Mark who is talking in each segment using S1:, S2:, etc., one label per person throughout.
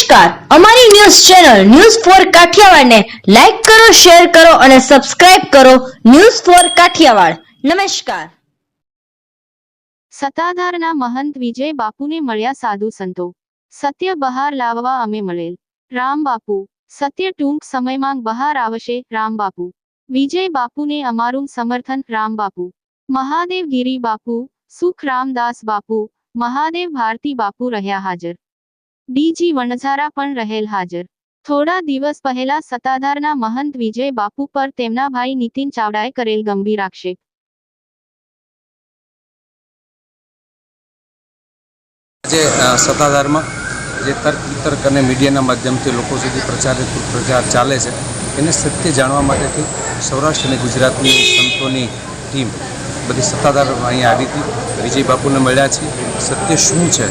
S1: નમસ્કાર, અમારી news channel news for Kathiyawad ને લાઈક કરો, શેર કરો અને સબસ્ક્રાઇબ કરો. News for Kathiyawad. નમસ્કાર.
S2: સત્તાધારના મહંત વિજય બાપુને મળ્યા સાધુ સંતો. સત્ય બહાર લાવવા અમે મળેલ. રામ બાપુ. સત્ય ટૂંક સમયમાં બહાર આવશે. રામ બાપુ. વિજય બાપુને અમારું સમર્થન. રામ બાપુ. મહાદેવ ગિરી બાપુ, સુખ રામદાસ બાપુ, મહાદેવ ભારતી બાપુ રહ્યા હાજર. ડીજી વણઝારા પણ રહેલ હાજર. થોડા દિવસ પહેલા સત્તાધારના મહંત વિજય બાપુ પર તેમના ભાઈ નીતિન ચાવડાએ કરેલ ગંભીર આક્ષેપ.
S3: જે સત્તાધારમાં જે તર્ક વિતર્ક અને મીડિયાના માધ્યમથી લોકો સુધી પ્રચાર ચાલે છે એને સત્ય જાણવા માટેથી સૌરાષ્ટ્ર અને ગુજરાતની સંતોની ટીમ બધી સત્તાધાર અહીંયા આવી હતી. વિજય બાપુને મળ્યા છે. સત્ય શું છે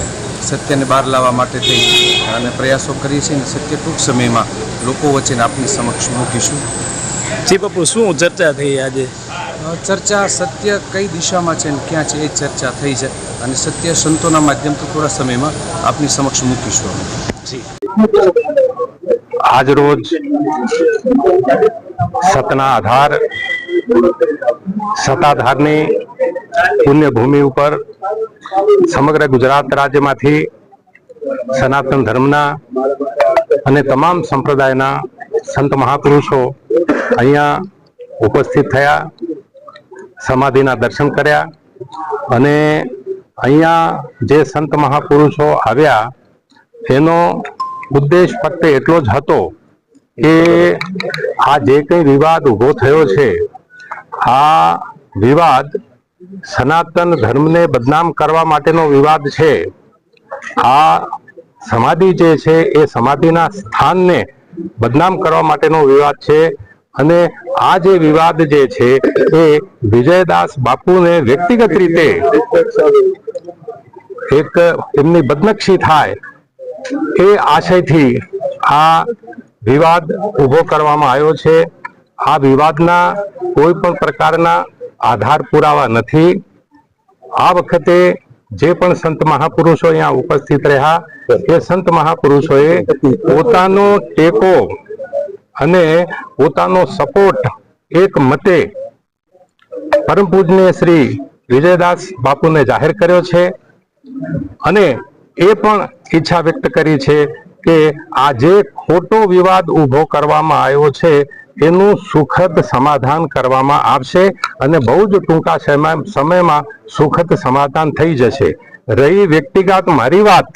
S3: સત્યને બહાર લાવવા માટે થઈ અને પ્રયાસો કરીએ છીએ અને સત્ય ટૂંક સમયમાં લોકો વચ્ચે આપની સમક્ષ મૂકીશું.
S4: જી બાપુ, શું ચર્ચા થઈ આજે?
S3: ચર્ચા સત્ય કઈ દિશામાં છે ને ક્યાં છે એ ચર્ચા થઈ છે અને સત્ય સંતોના માધ્યમથી થોડા સમયમાં આપની સમક્ષ મૂકીશું.
S5: આજ રોજ સતના આધાર સત્તાધારની પુણ્યભૂમિ ઉપર સમગ્ર ગુજરાત રાજ્યમાંથી સનાતન ધર્મના અને તમામ સંપ્રદાયના સંત મહાપુરુષો અહીંયા ઉપસ્થિત થયા, સમાધિના દર્શન કર્યા અને અહીંયા જે સંત મહાપુરુષો આવ્યા એનો ઉદ્દેશ ફક્ત એટલો જ હતો કે આ જે કંઈ વિવાદ ઊભો થયો છે, આ વિવાદ સનાતન ધર્મને બદનામ કરવા માટેનો વિવાદ છે. આ સમાધિ જે છે એ સમાધિના સ્થાનને બદનામ કરવા માટેનો વિવાદ છે અને આ જે વિવાદ જે છે એ વિજયદાસ બાપુને વ્યક્તિગત રીતે એક એમની બદનક્ષી થાય એ આશયથી આ વિવાદ ઊભો કરવામાં આવ્યો છે. આ વિવાદના કોઈ પણ પ્રકારના આધાર પુરાવા નથી. આ વખતે જે પણ સંત મહાપુરુષો અહીંયા ઉપસ્થિત રહ્યા એ સંત મહાપુરુષોએ પોતાનો ટેકો અને પોતાનો સપોર્ટ એક મતે પરમ પૂજનીય શ્રી વિજયદાસ બાપુને જાહેર કર્યો છે અને એ પણ ઈચ્છા વ્યક્ત કરી છે કે આ જે ખોટો વિવાદ ઊભો કરવામાં આવ્યો છે એનું સુખદ સમાધાન કરવામાં આવશે અને બહુ જ ટૂંકા સમયમાં સુખદ સમાધાન થઈ જશે. રહી વ્યક્તિગત મારી વાત,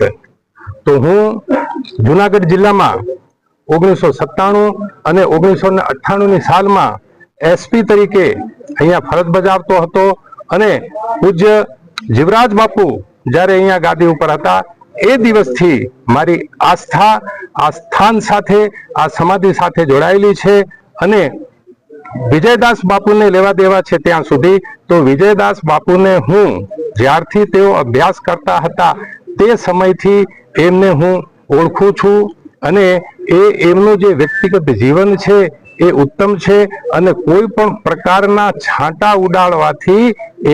S5: તો હું જુનાગઢ જિલ્લામાં 1997 અને 1998ની સાલમાં એસપી તરીકે અહીંયા ફરજ બજાવતો હતો અને પૂજ્ય જીવરાજ બાપુ જ્યારે અહીંયા ગાદી ઉપર હતા એ દિવસથી મારી આસ્થા આ સ્થાન સાથે, આ સમાધિ સાથે જોડાયેલી છે અને વિજયદાસ બાપુને લેવા દેવા છે ત્યાં સુધી. તો વિજયદાસ બાપુને હું જ્યારથી તેઓ અભ્યાસ કરતા હતા તે સમયથી એમને હું ઓળખું છું અને એમનું જે વ્યક્તિગત જીવન છે એ ઉત્તમ છે અને કોઈ પણ પ્રકારના છાંટા ઉડાડવાથી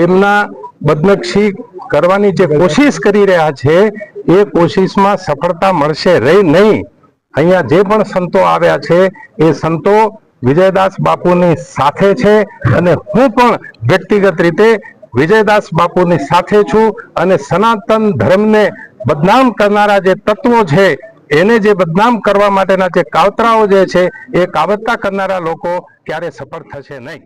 S5: એમના બદનક્ષી કરવાની જે કોશિશ કરી રહ્યા છે એ કોશિશમાં સફળતા મળશે નહીં. અહીંયા જે પણ સંતો આવ્યા છે એ સંતો વિજયદાસ બાપુની સાથે છે અને હું પણ વ્યક્તિગત રીતે વિજયદાસ બાપુની સાથે છું અને સનાતન ધર્મને બદનામ કરનારા જે તત્વો છે એને જે બદનામ કરવા માટેના જે કાવતરાઓ જે છે એ કાવતરા કરનારા લોકો ક્યારે સફળ થશે નહીં.